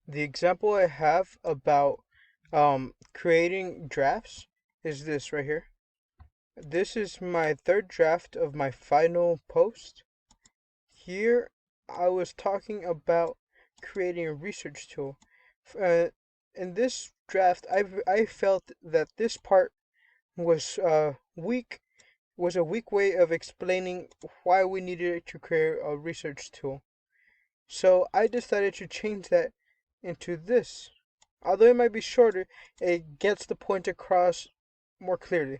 The example I have about creating drafts is this right here. This is my third draft of my final post. Here, I was talking about creating a research tool. Uh, in this draft, I felt that this part was weak, was a weak way of explaining why we needed to create a research tool. So I decided to change that into this. Although it might be shorter, it gets the point across more clearly.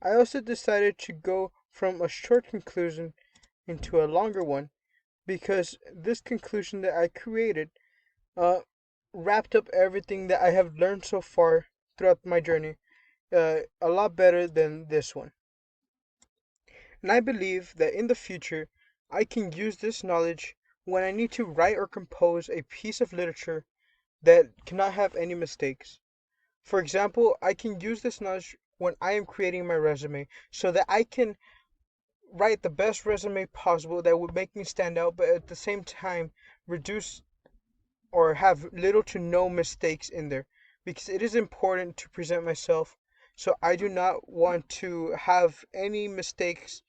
I also decided to go from a short conclusion into a longer one because this conclusion that I created uh, wrapped up everything that I have learned so far throughout my journey a lot better than this one. And I believe that in the future, I can use this knowledge when I need to write or compose a piece of literature that cannot have any mistakes. For example, I can use this knowledge when I am creating my resume so that I can write the best resume possible that would make me stand out, but at the same time reduce or have little to no mistakes in there because it is important to present myself. So I do not want to have any mistakes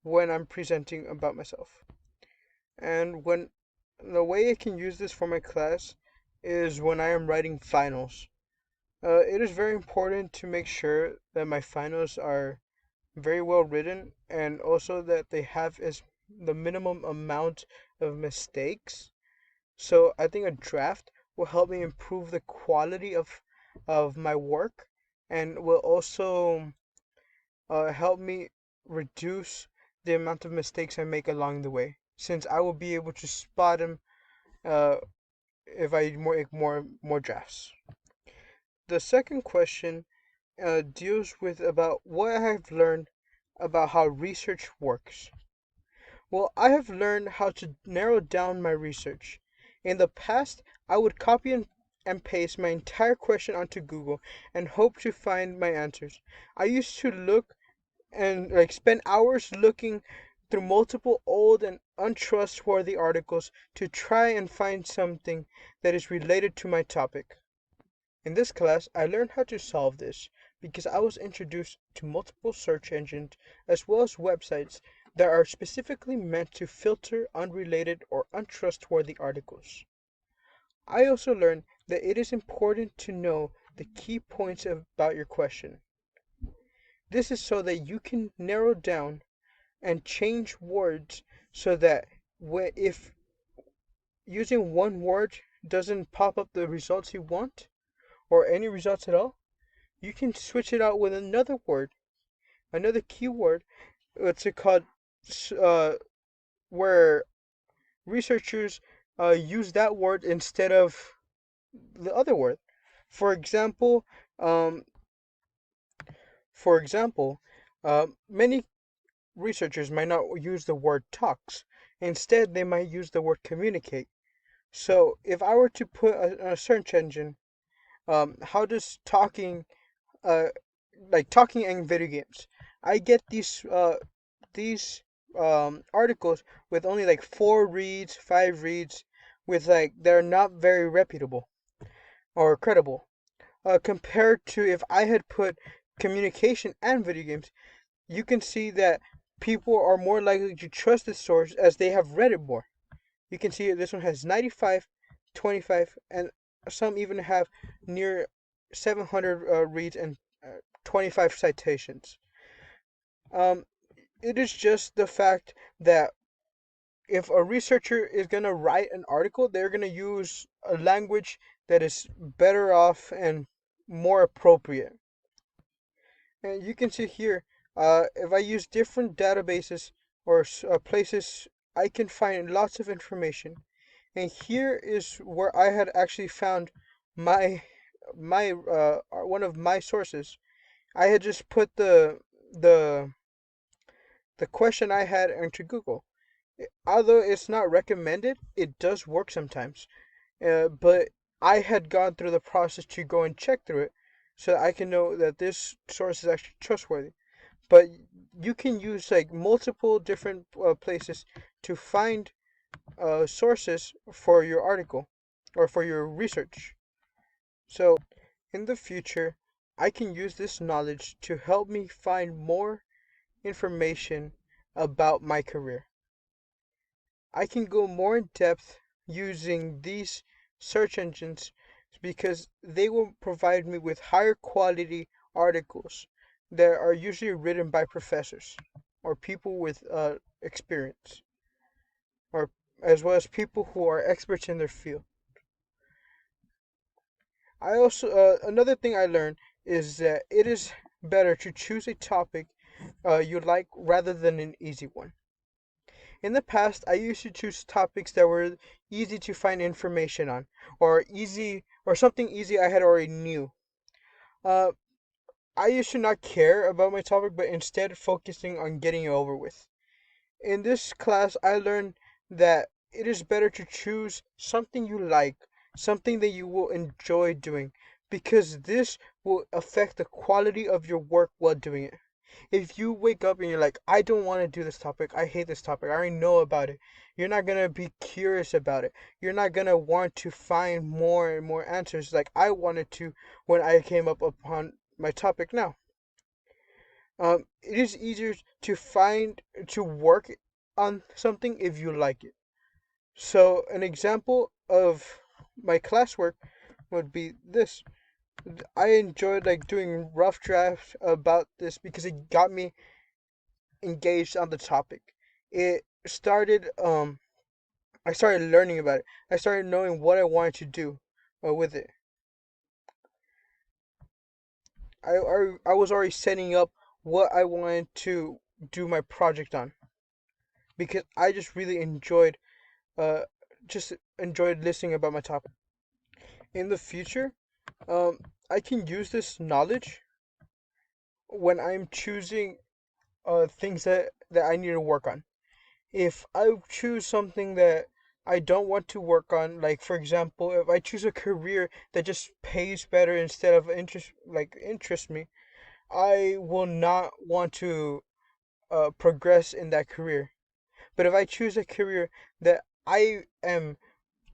when I'm presenting about myself. And when the way I can use this for my class is when I am writing finals. It is very important to make sure that my finals are very well written and also that they have as the minimum amount of mistakes. So I think a draft will help me improve the quality of my work and will also help me reduce the amount of mistakes I make along the way, since I will be able to spot them uh, if I make more drafts. The second question deals with about what I have learned about how research works. Well, I have learned how to narrow down my research. In the past, I would copy and paste my entire question onto Google and hope to find my answers. I used to look and spend hours looking through multiple old and untrustworthy articles to try and find something that is related to my topic. In this class, I learned how to solve this because I was introduced to multiple search engines as well as websites that are specifically meant to filter unrelated or untrustworthy articles. I also learned that it is important to know the key points about your question. This is so that you can narrow down and change words so that if using one word doesn't pop up the results you want or any results at all, you can switch it out with another word, another keyword. What's it called? Uh, where researchers use that word instead of the other word. For example, um, for example, many researchers might not use the word talks. Instead, they might use the word communicate. So, if I were to put a search engine, how does uh, talking and video games, I get these articles with only like 4 reads, 5 reads, with they're not very reputable or credible. Compared to if I had put communication and video games, you can see that people are more likely to trust the source as they have read it more. You can see this one has 95, 25, and some even have near 700 reads and 25 citations. Um, it is just the fact that if a researcher is going to write an article, they're going to use a language that is better off and more appropriate. And you can see here, if I use different databases or places, I can find lots of information. And here is where I had actually found my my one of my sources. I had just put the the question I had into Google. Although it's not recommended, it does work sometimes. But I had gone through the process to go and check through it so that I can know that this source is actually trustworthy. But you can use multiple different places to find sources for your article. or for your research. So in the future, I can use this knowledge to help me find more information about my career. I can go more in depth using these search engines because they will provide me with higher quality articles that are usually written by professors or people with experience, or as well as people who are experts in their field. I also another thing I learned is that it is better to choose a topic you like rather than an easy one. In the past, I used to choose topics that were easy to find information on, or easy, or something easy I had already knew. Uh, I used to not care about my topic, but instead focusing on getting it over with. In this class, I learned that it is better to choose something you like, something that you will enjoy doing, because this will affect the quality of your work while doing it. If you wake up and you're like, I don't want to do this topic, I hate this topic, I already know about it, you're not going to be curious about it. You're not going to want to find more and more answers like I wanted to when I came up upon my topic now. It is easier to find, to work on something if you like it. So, an example of my classwork would be this. I enjoyed like doing rough drafts about this because it got me engaged on the topic. It started I started learning about it. I started knowing what I wanted to do with it. I was already setting up what I wanted to do my project on because I just really uh enjoyed listening about my topic. In the future, I can use this knowledge when I'm choosing things that I need to work on. If I choose something that I don't want to work on, like for example, if I choose a career that just pays better instead of interest me, I will not want to progress in that career. But if I choose a career that I am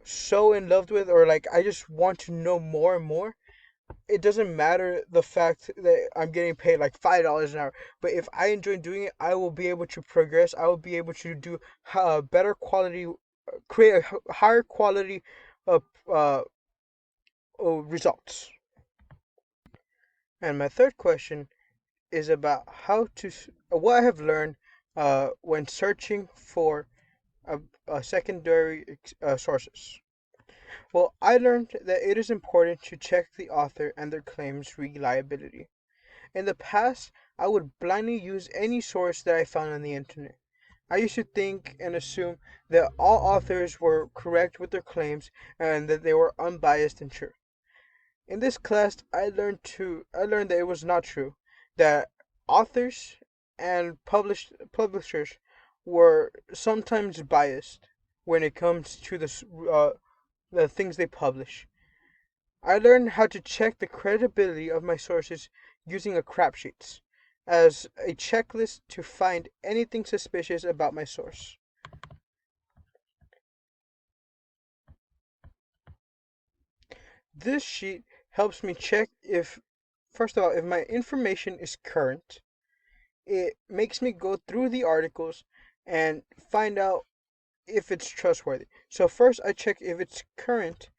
so in love with, or like I just want to know more and more, it doesn't matter the fact that I'm getting paid like $5 an hour. But if I enjoy doing it, I will be able to progress. I will be able to do better quality, create a higher quality of results. And my third question is about what I have learned when searching for secondary sources. Well, I learned that it is important to check the author and their claims reliability. In the past, I would blindly use any source that I found on the internet. I used to think and assume that all authors were correct with their claims and that they were unbiased and true. In this class, I learned that it was not true. That authors and publishers were sometimes biased when it comes to the things they publish. I learned how to check the credibility of my sources using a crapsheets as a checklist to find anything suspicious about my source. This sheet helps me check if, first of all, if my information is current. It makes me go through the articles and find out if it's trustworthy. So first I check if it's current,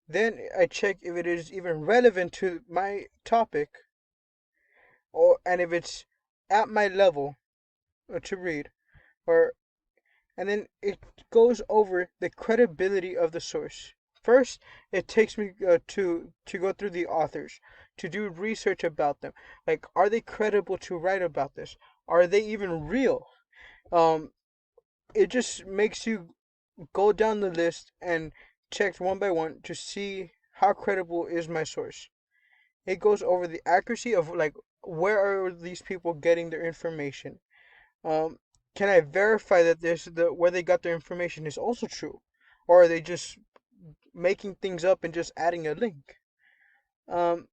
then I check if it is even relevant to my topic, or and if it's at my level to read, or and then it goes over the credibility of the source. First, it takes me to go through the authors, to do research about them. Like, are they credible to write about this? Are they even real? Um, it just makes you go down the list and check one by one to see how credible is my source. It goes over the accuracy of like where are these people getting their information. Um, can I verify that where they got their information is also true, or are they just making things up and just adding a link? Um,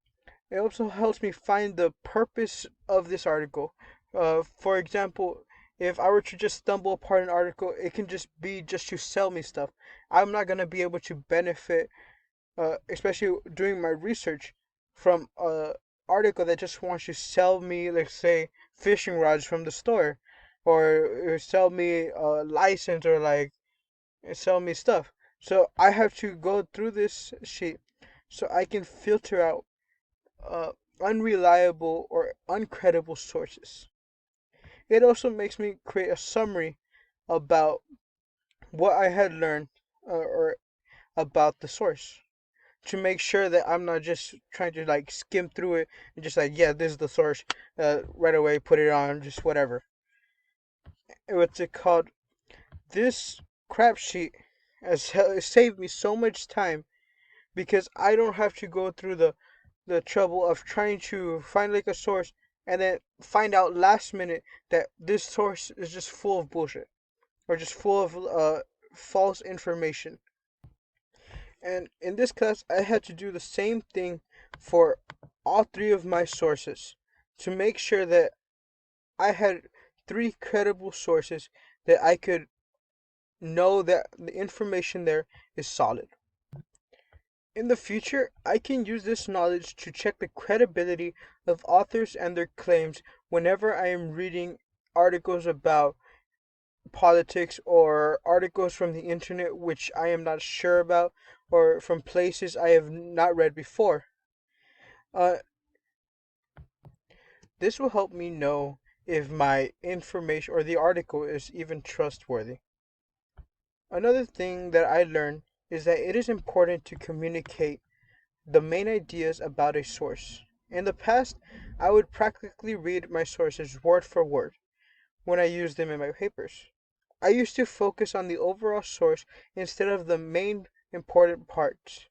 it also helps me find the purpose of this article. For example, if I were to just stumble upon an article, it can just be just to sell me stuff. I'm not gonna be able to benefit. especially doing my research from a article that just wants to sell me, let's say, fishing rods from the store, or sell me a license, or like sell me stuff. So I have to go through this sheet so I can filter out uh, unreliable or uncredible sources. It also makes me create a summary about what I had learned, or about the source, to make sure that I'm not just trying to like skim through it and just like, yeah, this is the source, right away, put it on, just whatever. What's it called? This crap sheet has saved me so much time because I don't have to go through the trouble of trying to find like a source and then find out last minute that this source is just full of bullshit, or just full of false information. And in this class, I had to do the same thing for all three of my sources to make sure that I had three credible sources that I could know that the information there is solid. In the future, I can use this knowledge to check the credibility of authors and their claims whenever I am reading articles about politics, or articles from the internet which I am not sure about, or from places I have not read before. Uh, this will help me know if my information or the article is even trustworthy. Another thing that I learned is that it is important to communicate the main ideas about a source. In the past, I would practically read my sources word for word when I used them in my papers. I used to focus on the overall source instead of the main important parts.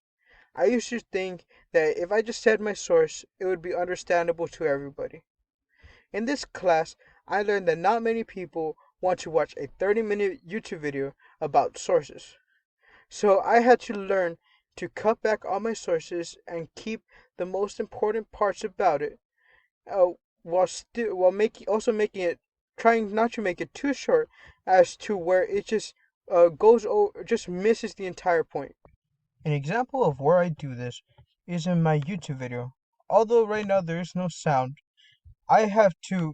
I used to think that if I just said my source, it would be understandable to everybody. In this class, I learned that not many people want to watch a 30-minute YouTube video about sources. So I had to learn to cut back on my sources and keep the most important parts about it, uh, while making it, trying not to make it too short as to where it just just misses the entire point. An example of where I do this is in my YouTube video. Although right now there is no sound, I have to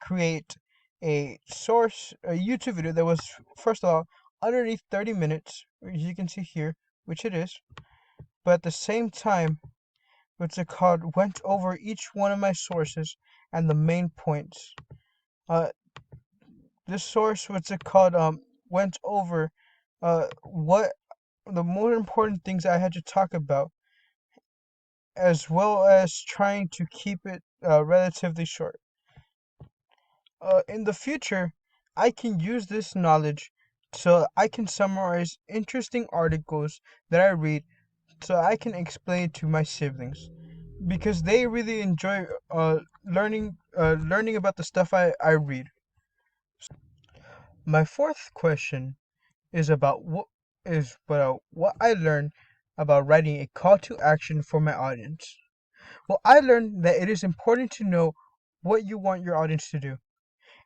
create a YouTube video that was, first of all, underneath 30 minutes, as you can see here, which it is, but at the same time, what's it called, went over each one of my sources and the main points. Uh, this source, what's it called, went over what the more important things I had to talk about, as well as trying to keep it relatively short. In the future, I can use this knowledge so I can summarize interesting articles that I read, so I can explain to my siblings, because they really enjoy learning about the stuff I read. My fourth question is about what I learned about writing a call to action for my audience. Well, I learned that it is important to know what you want your audience to do.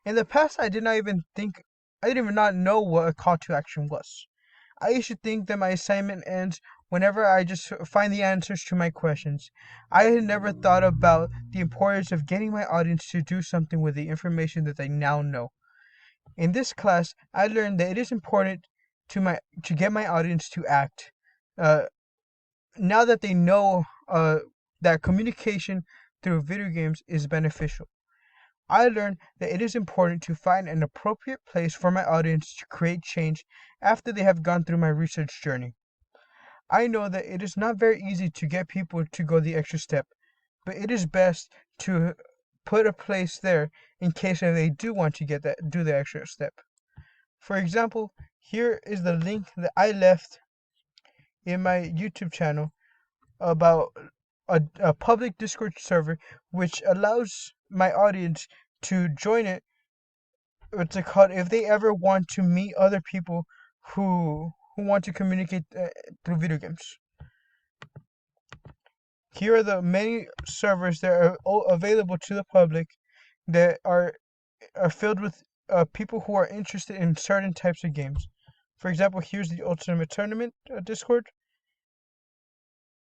In the past, I didn't even not know what a call to action was. I used to think that my assignment ends whenever I just find the answers to my questions. I had never thought about the importance of getting my audience to do something with the information that they now know. In this class, I learned that it is important to get my audience to act. Uh, Now that they know that communication through video games is beneficial. I learned that it is important to find an appropriate place for my audience to create change after they have gone through my research journey. I know that it is not very easy to get people to go the extra step, but it is best to put a place there in case if they do want to do the extra step. For example, here is the link that I left in my YouTube channel about a public Discord server which allows my audience to join it. What's it called? If they ever want to meet other people who want to communicate through video games. Here are the many servers that are available to the public that are filled with people who are interested in certain types of games. For example, here's the Ultimate Tournament Discord.